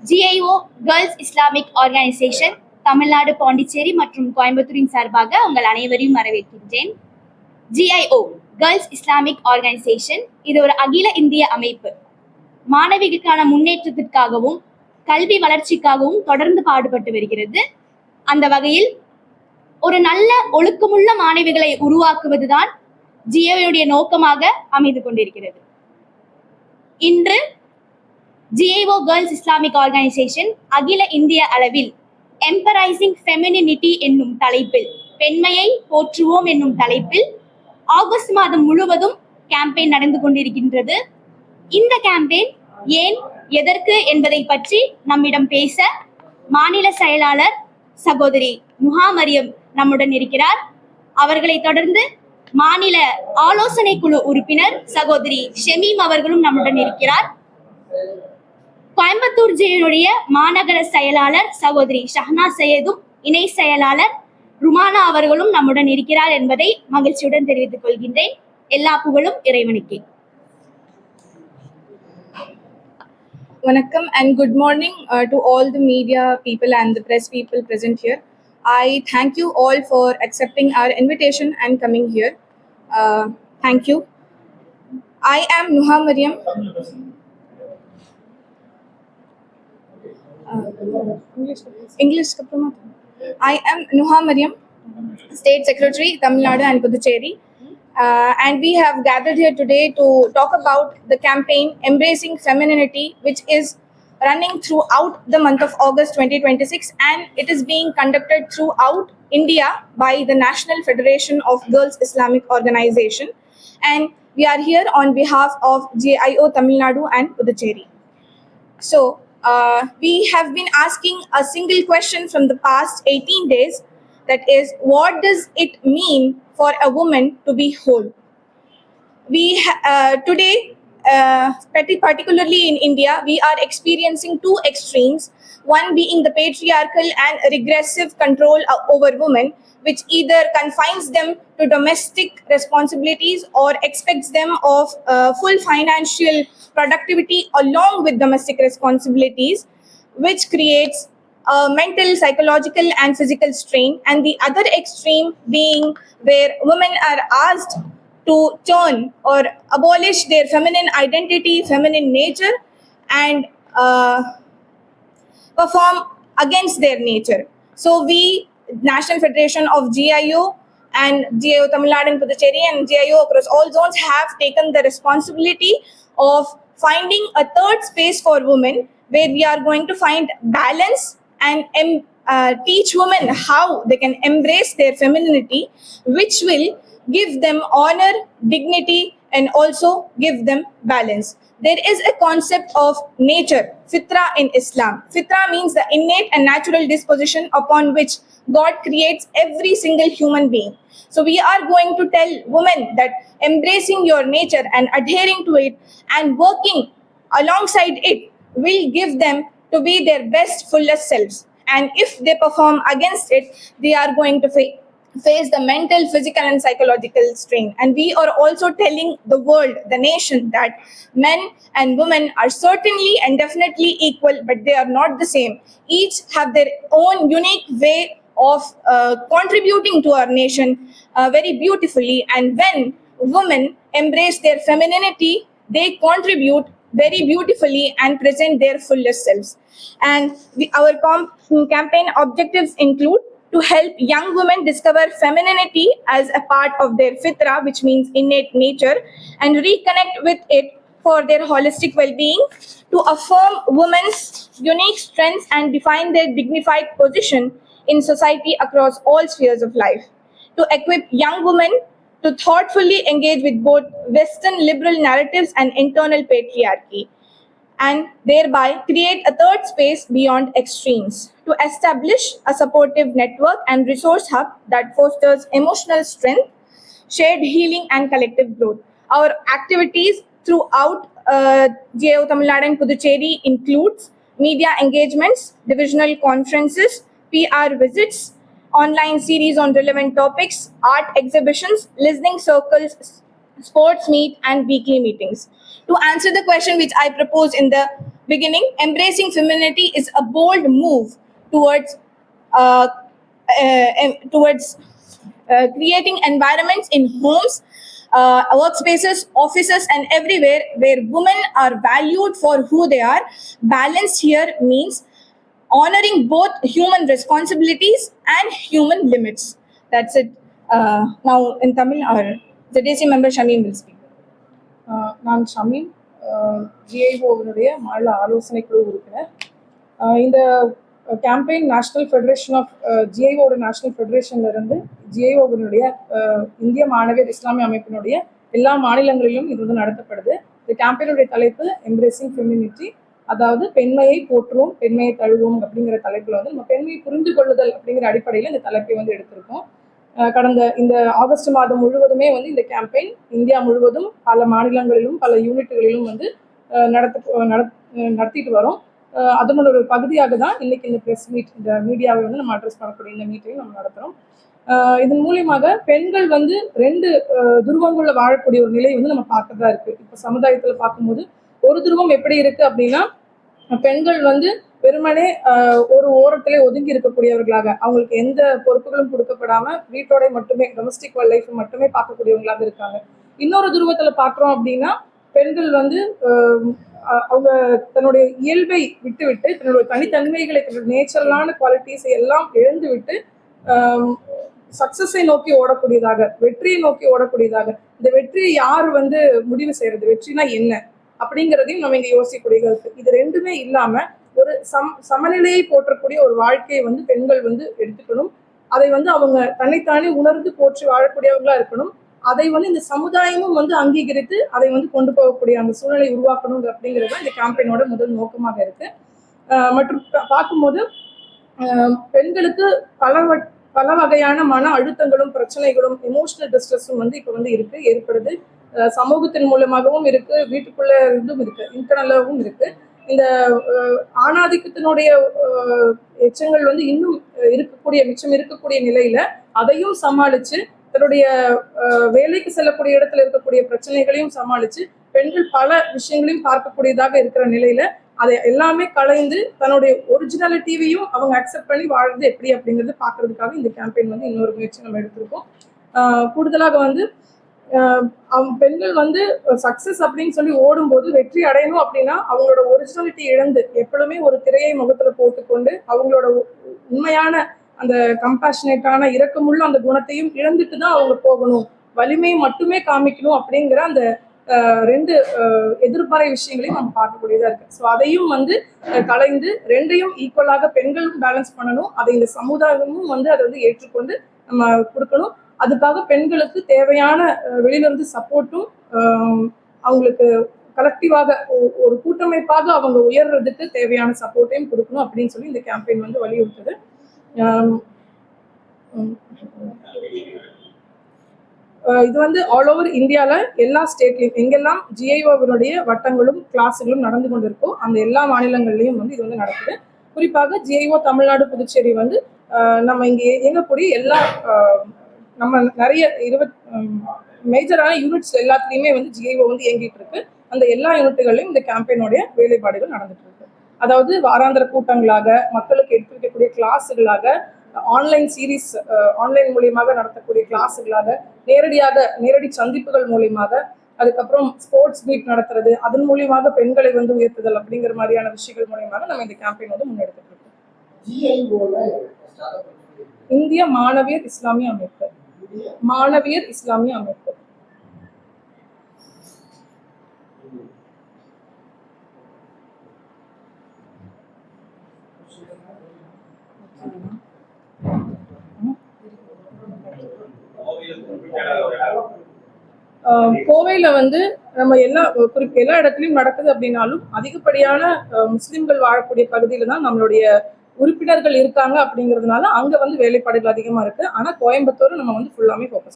GIO girls Islamic organisation Tamil Nadu, Pondicherry மற்றும் கோயம்புத்தூரின் சார்பாக உங்கள் அனைவரையும் வரவேற்கின்றேன். GIO கேர்ள்ஸ் இஸ்லாமிக் ஆர்கனைசேஷன் இது ஒரு அகில இந்திய அமைப்பு. மாணவிகளுக்கான முன்னேற்றத்திற்காகவும் கல்வி வளர்ச்சிக்காகவும் தொடர்ந்து பாடுபட்டு வருகிறது. அந்த வகையில் ஒரு நல்ல ஒழுக்கமுள்ள மாணவிகளை உருவாக்குவதுதான் GIOடைய நோக்கமாக அமைந்து கொண்டிருக்கிறது. இன்று GIO கேர்ள்ஸ் இஸ்லாமிக் ஆர்கனைசேஷன் அகில இந்திய அளவில் எம்பரைசிங் ஃபெமினினிட்டி என்னும் தலைப்பில், பெண்மையை போற்றுவோம் என்னும் தலைப்பில் ஆகஸ்ட் மாதம் முழுவதும் கேம்பெயின் நடந்து கொண்டிருக்கின்றது. இந்த கேம்பெயின் ஏன், எதற்கு என்பதை பற்றி நம்மிடம் பேச மாநில செயலாளர் சகோதரி நுஹா மரியம் நம்முடன் இருக்கிறார். அவர்களை தொடர்ந்து மாநில ஆலோசனை குழு உறுப்பினர் சகோதரி ஷெமீம் அவர்களும் நம்முடன் இருக்கிறார். கோயம்புத்தூர் ஜியோடைய மாநகர செயலாளர் சகோதரி ஷஹ்னா சையதும் இணை செயலாளர் ருமானா அவர்களும் நம்முடன் இருக்கிறார் என்பதை மகிழ்ச்சியுடன் தெரிவித்துக் கொள்கின்றேன். எல்லா புகழும் இறைவனுக்கே. Vanakkam and good morning to all the media people and the press people present here. I thank you all for accepting our invitation and coming here. Thank you. I am Nuha Mariam. English. I am Nuha Mariam, State Secretary, Tamil Nadu and Puducherry. And we have gathered here today to talk about the campaign Embracing Femininity, which is running throughout the month of August 2026, and it is being conducted throughout India by the National Federation of Girls Islamic Organization. And we are here on behalf of GIO Tamil Nadu and Puducherry. So, we have been asking a single question from the past 18 days, that is, what does it mean for a woman to be whole? Today, particularly in India, we are experiencing two extremes, one being the patriarchal and regressive control over women, which either confines them to domestic responsibilities or expects them of full financial productivity along with domestic responsibilities, which creates mental, psychological and physical strain. And the other extreme being where women are asked to turn or abolish their feminine identity, feminine nature, and perform against their nature. So we, National Federation of GIO and GIO Tamil Nadu and Puducherry and GIO across all zones, have taken the responsibility of finding a third space for women where we are going to find balance and teach women how they can embrace their femininity, which will give them honor, dignity, and also give them balance. There is a concept of nature, fitra in Islam. Fitra means the innate and natural disposition upon which God creates every single human being. So we are going to tell women that embracing your nature and adhering to it and working alongside it will give them to be their best, fullest selves. And if they perform against it, they are going to face the mental, physical and psychological strain. And we are also telling the world, the nation, that men and women are certainly and definitely equal, but they are not the same. Each have their own unique way of contributing to our nation very beautifully. And when women embrace their femininity, they contribute very beautifully and present their fullest selves. And our campaign objectives include to help young women discover femininity as a part of their fitra, which means innate nature, and reconnect with it for their holistic well-being, to affirm women's unique strengths and define their dignified position in society across all spheres of life, to equip young women to thoughtfully engage with both Western liberal narratives and internal patriarchy, and thereby create a third space beyond extremes, to establish a supportive network and resource hub that fosters emotional strength, shared healing and collective growth. Our activities throughout GIO Tamil Nadu and Puducherry includes media engagements, divisional conferences, PR visits, online series on relevant topics, art exhibitions, listening circles, sports meet and weekly meetings. To answer the question which I proposed in the beginning, embracing femininity is a bold move towards uh, creating environments in homes, workspaces, offices, and everywhere where women are valued for who they are. Balance here means honoring both human responsibilities and human limits. That's it. Now in Tamil, our ZDC member Shamim will speak. நான் ஷமீம், ஜிஐஓவினுடைய மாநில ஆலோசனை குழு உறுப்பினர். இந்த campaign national federation of ஜிஐஓட national ஃபெடரேஷன்லேருந்து ஜிஐஓவினுடைய இந்திய மாணவியர் இஸ்லாமிய அமைப்பினுடைய எல்லா மாநிலங்களிலும் இது வந்து நடத்தப்படுது. இந்த கேம்பெயினுடைய தலைப்பு எம்ப்ரேசிங் ஃபெமினிட்டி, அதாவது பெண்மையை போற்றுவோம், பெண்மையை தழுவோம் அப்படிங்கிற தலைப்பில் வந்து நம்ம பெண்மையை புரிந்து கொள்ளுதல் அப்படிங்கிற அடிப்படையில் இந்த தலைப்பை வந்து எடுத்திருக்கோம். கடந்த இந்த ஆகஸ்ட் மாதம் முழுவதுமே வந்து இந்த கேம்பெயின் இந்தியா முழுவதும் பல மாநிலங்களிலும் பல யூனிட்டுகளிலும் வந்து நடத்திட்டு வரோம். அதனோட ஒரு பகுதியாக தான் இன்னைக்கு இந்த ப்ரெஸ் மீட், இந்த மீடியாவை வந்து நம்ம அட்ரஸ் பண்ணக்கூடிய இந்த மீட்டையும் நம்ம நடத்துகிறோம். இதன் மூலியமாக பெண்கள் வந்து ரெண்டு துருவங்களில் வாழக்கூடிய ஒரு நிலை வந்து நம்ம பார்க்கறதா இருக்கு. இப்போ சமுதாயத்தில் பார்க்கும்போது ஒரு துருவம் எப்படி இருக்கு அப்படின்னா, பெண்கள் வந்து வெறுமனே ஒரு ஓரத்திலே ஒதுங்கி இருக்கக்கூடியவர்களாக, அவங்களுக்கு எந்த பொறுப்புகளும் கொடுக்கப்படாம வீட்டோட மட்டுமே டொமஸ்டிக் லைஃப் மட்டுமே பார்க்கக்கூடியவங்களாக இருக்காங்க. இன்னொரு துருவத்துல பார்க்குறோம் அப்படின்னா, பெண்கள் வந்து அவங்க தன்னுடைய இயல்பை விட்டு தன்னுடைய தனித்தன்மைகளை, தன்னுடைய நேச்சுரலான குவாலிட்டிஸை எல்லாம் இழந்து விட்டு சக்சஸை நோக்கி ஓடக்கூடியதாக, வெற்றியை நோக்கி ஓடக்கூடியதாக. இந்த வெற்றியை யார் வந்து முடிவு செய்யறது, வெற்றினா என்ன அப்படிங்கிறதையும் நம்ம இங்க யோசிக்கக்கூடியது இருக்கு. இது ரெண்டுமே இல்லாம ஒரு சமநிலையை போற்றக்கூடிய ஒரு வாழ்க்கையை வந்து பெண்கள் வந்து எடுத்துக்கணும். அதை வந்து அவங்க தன்னைத்தானே உணர்ந்து போற்றி வாழக்கூடியவங்களா இருக்கணும். அதை வந்து இந்த சமுதாயமும் வந்து அங்கீகரித்து அதை வந்து கொண்டு போகக்கூடிய அந்த சூழ்நிலை உருவாக்கணும் அப்படிங்கிறது தான் இந்த கேம்பெயினோட முதல் நோக்கமாக இருக்கு. மற்றும் பார்க்கும்போது பெண்களுக்கு பல வகையான மன அழுத்தங்களும் பிரச்சனைகளும் எமோஷனல் டிஸ்ட்ரெஸும் வந்து இப்போ வந்து ஏற்படுது. சமூகத்தின் மூலமாகவும் இருக்கு, வீட்டுக்குள்ள இருந்தும் இருக்கு, இன்டர்னலாகவும் இருக்கு. இந்த ஆணாதிக்கத்தினுடைய எச்சங்கள் வந்து இன்னும் மிச்சம் இருக்கக்கூடிய நிலையில அதையும் சமாளிச்சு, தன்னுடைய வேலைக்கு செல்லக்கூடிய இடத்துல இருக்கக்கூடிய பிரச்சனைகளையும் சமாளிச்சு பெண்கள் பல விஷயங்களையும் பார்க்கக்கூடியதாக இருக்கிற நிலையில அதை எல்லாமே கலைந்து தன்னுடைய ஒரிஜினாலிட்டியையும் அவங்க அக்செப்ட் பண்ணி வாழ்றது எப்படி அப்படிங்கிறது பார்க்கறதுக்காக இந்த கேம்பெயின் வந்து இன்னொரு முயற்சி நம்ம எடுத்திருக்கோம். கூடுதலாக வந்து பெண்கள் வந்து சக்சஸ் அப்படின்னு சொல்லி ஓடும்போது வெற்றி அடையணும் அப்படின்னா அவங்களோட ஒரிஜினாலிட்டி இழந்து எப்பொழுதுமே ஒரு திரையை முகத்துல போட்டுக்கொண்டு அவங்களோட உண்மையான அந்த கம்பேஷனேட்டான இரக்கமுள்ள அந்த குணத்தையும் இழந்துட்டு தான் அவங்க போகணும், வலிமையை மட்டுமே காமிக்கணும் அப்படிங்கிற அந்த ரெண்டு எதிர்மறை விஷயங்களையும் நம்ம பார்க்கக்கூடியதா இருக்கு. ஸோ அதையும் வந்து கலைந்து ரெண்டையும் ஈக்குவலாக பெண்களும் பேலன்ஸ் பண்ணணும். அதை இந்த சமுதாயமும் வந்து அதை வந்து ஏற்றுக்கொண்டு நம்ம கொடுக்கணும். அதுக்காக பெண்களுக்கு தேவையான வெளியிலிருந்து சப்போர்ட்டும், அவங்களுக்கு கலெக்டிவாக ஒரு கூட்டமைப்பாக அவங்க உயர்றதுக்கு தேவையான சப்போர்ட்டையும் கொடுக்கணும் அப்படின்னு சொல்லி இந்த கேம்பெயின் வந்து வலியுறுத்துது. இது வந்து ஆல் ஓவர் இந்தியாவில் எல்லா ஸ்டேட்லையும் எங்கெல்லாம் ஜிஐஓவினுடைய வட்டங்களும் கிளாஸுகளும் நடந்து கொண்டு இருக்கோ அந்த எல்லா மாநிலங்கள்லையும் வந்து இது வந்து நடக்குது. குறிப்பாக ஜிஐஓ தமிழ்நாடு புதுச்சேரி வந்து நம்ம இங்கே இயங்கக்கூடிய எல்லா நம்ம நிறைய மேஜரான யூனிட்ஸ் எல்லாத்துலேயுமே வந்து ஜிஐஓ வந்து இயங்கிட்டு இருக்கு. அந்த எல்லா யூனிட்டுகளையும் இந்த கேம்பெயினுடைய வேலைப்பாடுகள் நடந்துட்டு இருக்கு. அதாவது வாராந்திர கூட்டங்களாக, மக்களுக்கு எடுத்து வைக்கக்கூடிய கிளாஸுகளாக, ஆன்லைன் சீரீஸ், ஆன்லைன் மூலியமாக நடத்தக்கூடிய கிளாஸுகளாக, நேரடி சந்திப்புகள் மூலியமாக, அதுக்கப்புறம் ஸ்போர்ட்ஸ் மீட் நடத்துறது, அதன் மூலியமாக பெண்களை வந்து உயர்த்துதல் அப்படிங்கிற மாதிரியான விஷயங்கள் மூலியமாக நம்ம இந்த கேம்பெயின் வந்து முன்னெடுத்துட்டு இருக்கோம். இந்திய மாணவியர் இஸ்லாமிய அமைப்பு. கோவையில வந்து நம்ம எல்லா இடத்துலயும் நடக்குது அப்படின்னாலும் அதிகப்படியான முஸ்லிம்கள் வாழக்கூடிய பகுதியில தான் நம்மளுடைய உறுப்பினர்கள் இருக்காங்க அப்படிங்கிறதுனால அங்க வந்து வேலைப்பாடுகள் அதிகமா இருக்கு. ஆனா கோயம்புத்தூர் நம்ம வந்து ஃபுல்லாமே ஃபோக்கஸ்